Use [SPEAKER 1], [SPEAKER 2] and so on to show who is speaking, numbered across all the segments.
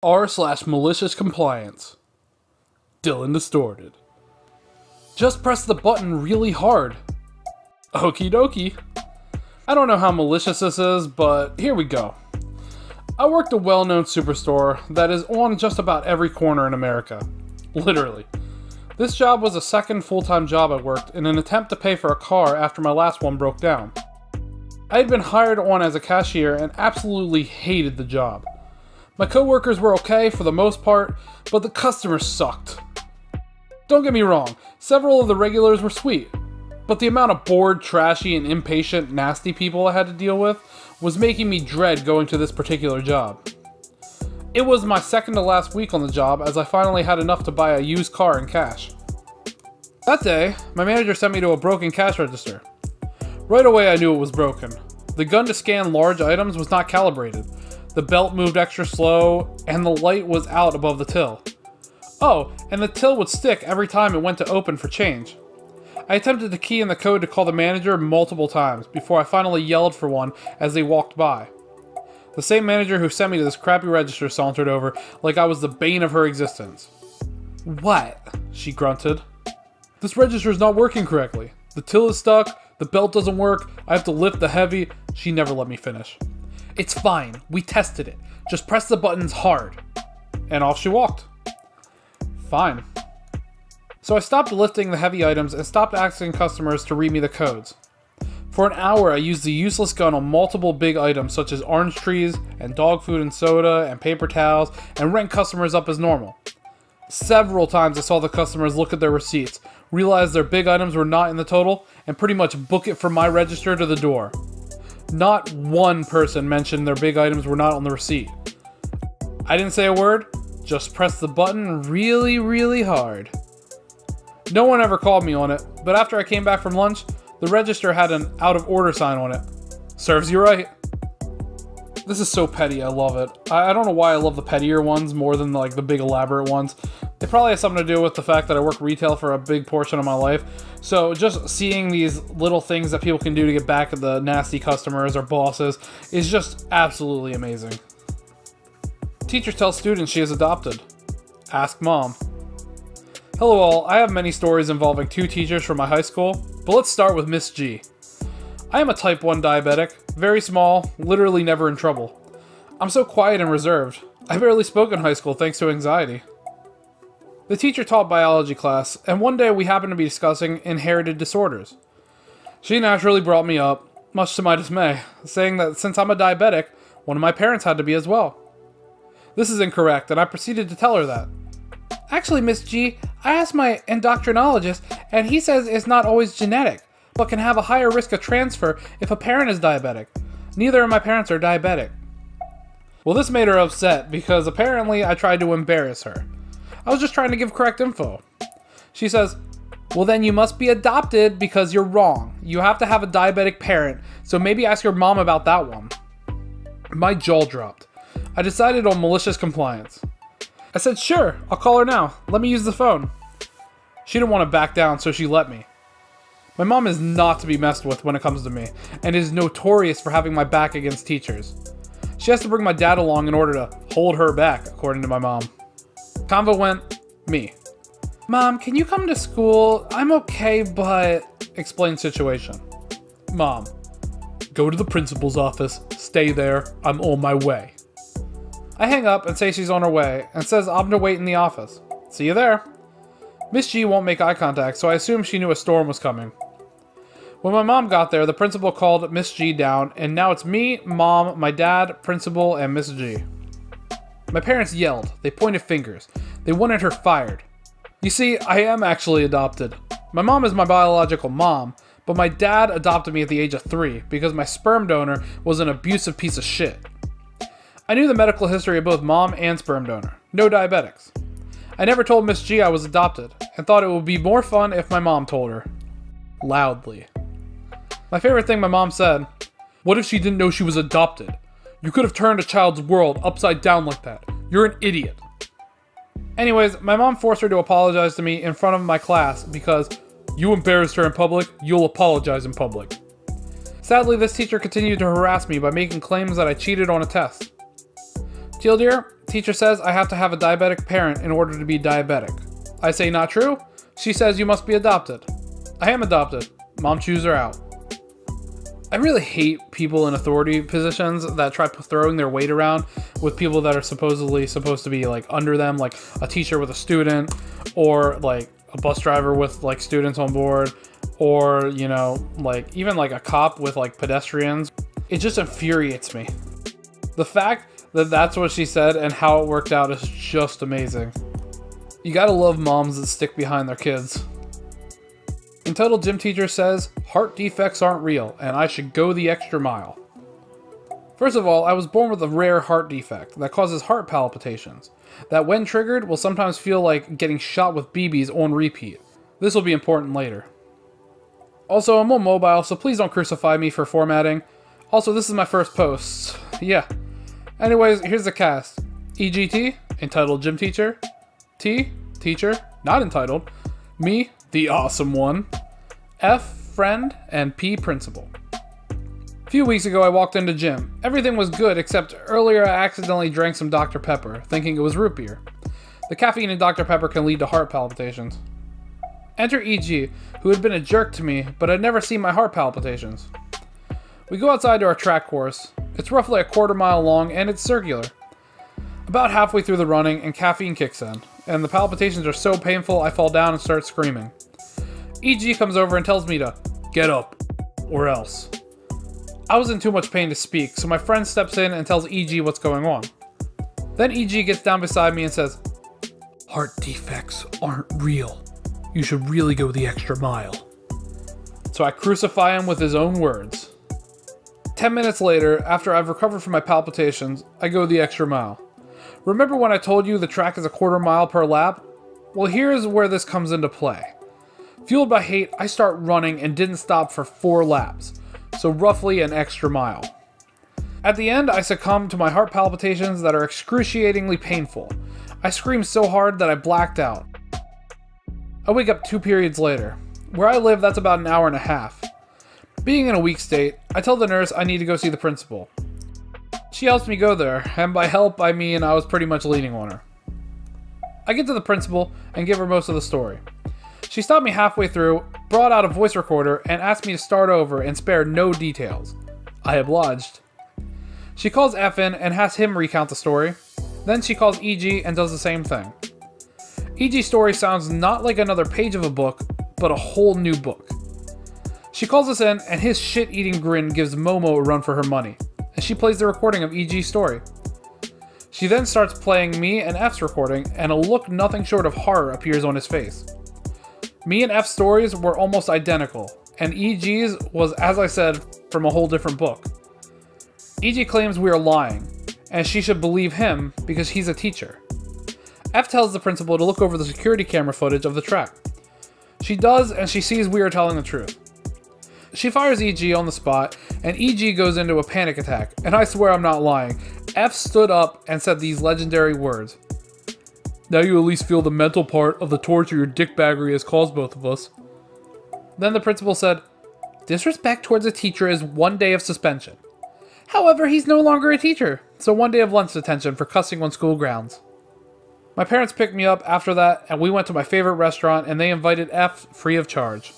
[SPEAKER 1] r/MaliciousCompliance. DylanDistorted. Just press the button really hard. Okie dokie. I don't know how malicious this is, but here we go. I worked a well-known superstore that is on just about every corner in America. Literally. This job was a second full-time job I worked in an attempt to pay for a car after my last one broke down. I had been hired on as a cashier and absolutely hated the job. My coworkers were okay for the most part, but the customers sucked. Don't get me wrong, several of the regulars were sweet, but the amount of bored, trashy, and impatient, nasty people I had to deal with was making me dread going to this particular job. It was my second to last week on the job as I finally had enough to buy a used car in cash. That day, my manager sent me to a broken cash register. Right away I knew it was broken. The gun to scan large items was not calibrated, the belt moved extra slow, and the light was out above the till. Oh, and the till would stick every time it went to open for change. I attempted to key in the code to call the manager multiple times before I finally yelled for one as they walked by. The same manager who sent me to this crappy register sauntered over like I was the bane of her existence. "What?" she grunted. "This register is not working correctly. The till is stuck, the belt doesn't work, I have to lift the heavy..." She never let me finish. "It's fine, we tested it. Just press the buttons hard." And off she walked. Fine. So I stopped lifting the heavy items and stopped asking customers to read me the codes. For an hour I used the useless gun on multiple big items such as orange trees, and dog food and soda, and paper towels, and rang customers up as normal. Several times I saw the customers look at their receipts, realize their big items were not in the total, and pretty much book it from my register to the door. Not one person mentioned their big items were not on the receipt. I didn't say a word, just pressed the button really, really hard. No one ever called me on it, but after I came back from lunch, the register had an out of order sign on it. Serves you right. This is so petty, I love it. I don't know why I love the pettier ones more than like the big elaborate ones. It probably has something to do with the fact that I work retail for a big portion of my life. So just seeing these little things that people can do to get back at the nasty customers or bosses is just absolutely amazing. Teacher tells students she is adopted. Ask mom. Hello all, I have many stories involving two teachers from my high school, but let's start with Miss G. I am a type 1 diabetic, very small, literally never in trouble. I'm so quiet and reserved. I barely spoke in high school thanks to anxiety. The teacher taught biology class, and one day we happened to be discussing inherited disorders. She naturally brought me up, much to my dismay, saying that since I'm a diabetic, one of my parents had to be as well. This is incorrect, and I proceeded to tell her that. Actually, Miss G, I asked my endocrinologist, and he says it's not always genetic, but can have a higher risk of transfer if a parent is diabetic. Neither of my parents are diabetic. Well, this made her upset, because apparently I tried to embarrass her. I was just trying to give correct info. She says, "Well then you must be adopted because you're wrong. You have to have a diabetic parent, so maybe ask your mom about that one." My jaw dropped. I decided on malicious compliance. I said, "Sure, I'll call her now. Let me use the phone." She didn't want to back down, so she let me. My mom is not to be messed with when it comes to me, and is notorious for having my back against teachers. She has to bring my dad along in order to hold her back, according to my mom. Convo went, me. "Mom, can you come to school? I'm okay, but..." Explain situation. Mom, "Go to the principal's office, stay there, I'm on my way." I hang up and say she's on her way, and says I'm to wait in the office. See you there. Miss G won't make eye contact, so I assume she knew a storm was coming. When my mom got there, the principal called Miss G down, and now it's me, mom, my dad, principal, and Miss G. My parents yelled, they pointed fingers, they wanted her fired. You see, I am actually adopted. My mom is my biological mom, but my dad adopted me at the age of 3 because my sperm donor was an abusive piece of shit. I knew the medical history of both mom and sperm donor. No diabetics. I never told Miss G I was adopted, and thought it would be more fun if my mom told her. Loudly. My favorite thing my mom said, "What if she didn't know she was adopted? You could have turned a child's world upside down like that. You're an idiot." Anyways, my mom forced her to apologize to me in front of my class because, "You embarrassed her in public, you'll apologize in public." Sadly, this teacher continued to harass me by making claims that I cheated on a test. Teal dear, Teacher says I have to have a diabetic parent in order to be diabetic. I say not true. She says you must be adopted. I am adopted. Mom chews her out. I really hate people in authority positions that try throwing their weight around with people that are supposedly supposed to be like under them, like a teacher with a student, or like a bus driver with like students on board, or, you know, like even like a cop with like pedestrians. It just infuriates me. The fact that that's what she said and how it worked out is just amazing. You gotta love moms that stick behind their kids. Entitled Gym Teacher says, heart defects aren't real, and I should go the extra mile. First of all, I was born with a rare heart defect that causes heart palpitations, that when triggered will sometimes feel like getting shot with BBs on repeat. This will be important later. Also, I'm on mobile, so please don't crucify me for formatting. Also, this is my first post. Yeah. Anyways, here's the cast. EGT, Entitled Gym Teacher. T, Teacher, not entitled. Me, the awesome one. F, Friend, and P, Principal. A few weeks ago I walked into gym. Everything was good except earlier I accidentally drank some Dr. Pepper, thinking it was root beer. The caffeine in Dr. Pepper can lead to heart palpitations. Enter EG, who had been a jerk to me, but had never seen my heart palpitations. We go outside to our track course. It's roughly a quarter mile long and it's circular. About halfway through the running and caffeine kicks in, and the palpitations are so painful I fall down and start screaming. EG comes over and tells me to get up, or else. I was in too much pain to speak, so my friend steps in and tells EG what's going on. Then EG gets down beside me and says, heart defects aren't real. You should really go the extra mile. So I crucify him with his own words. 10 minutes later, after I've recovered from my palpitations, I go the extra mile. Remember when I told you the track is a quarter mile per lap? Well, here's where this comes into play. Fueled by hate, I start running and didn't stop for 4 laps, so roughly an extra mile. At the end, I succumb to my heart palpitations that are excruciatingly painful. I screamed so hard that I blacked out. I wake up 2 periods later. Where I live, that's about an hour and a half. Being in a weak state, I tell the nurse I need to go see the principal. She helps me go there, and by help I mean I was pretty much leaning on her. I get to the principal and give her most of the story. She stopped me halfway through, brought out a voice recorder, and asked me to start over and spare no details. I obliged. She calls F in and has him recount the story. Then she calls EG and does the same thing. EG's story sounds not like another page of a book, but a whole new book. She calls us in, and his shit-eating grin gives Momo a run for her money, and she plays the recording of EG's story. She then starts playing me and F's recording, and a look nothing short of horror appears on his face. Me and F's stories were almost identical, and EG's was, as I said, from a whole different book. EG claims we are lying, and she should believe him because he's a teacher. F tells the principal to look over the security camera footage of the track. She does, and she sees we are telling the truth. She fires EG on the spot, and EG goes into a panic attack, and I swear I'm not lying. F stood up and said these legendary words. Now you at least feel the mental part of the torture your dickbaggery has caused both of us. Then the principal said, disrespect towards a teacher is 1 day of suspension. However, he's no longer a teacher, so 1 day of lunch detention for cussing on school grounds. My parents picked me up after that, and we went to my favorite restaurant, and they invited F free of charge.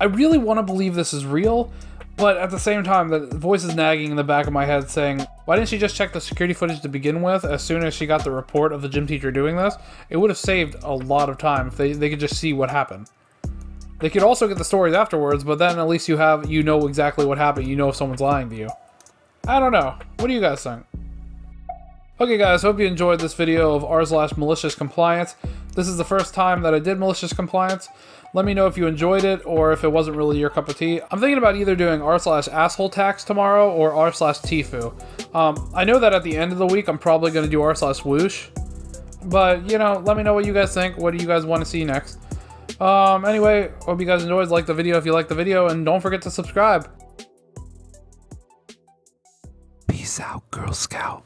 [SPEAKER 1] I really want to believe this is real, but at the same time, the voice is nagging in the back of my head saying, why didn't she just check the security footage to begin with as soon as she got the report of the gym teacher doing this? It would have saved a lot of time if they could just see what happened. They could also get the stories afterwards, but then at least you know exactly what happened. You know if someone's lying to you. I don't know. What do you guys think? Okay guys, hope you enjoyed this video of r/MaliciousCompliance. This is the first time that I did Malicious Compliance. Let me know if you enjoyed it or if it wasn't really your cup of tea. I'm thinking about either doing r/asshole tax tomorrow or r/tifu. I know that at the end of the week I'm probably going to do r/whoosh. But, you know, let me know what you guys think. What do you guys want to see next? Anyway, hope you guys enjoyed. Like the video if you liked the video, and don't forget to subscribe.
[SPEAKER 2] Peace out, Girl Scout.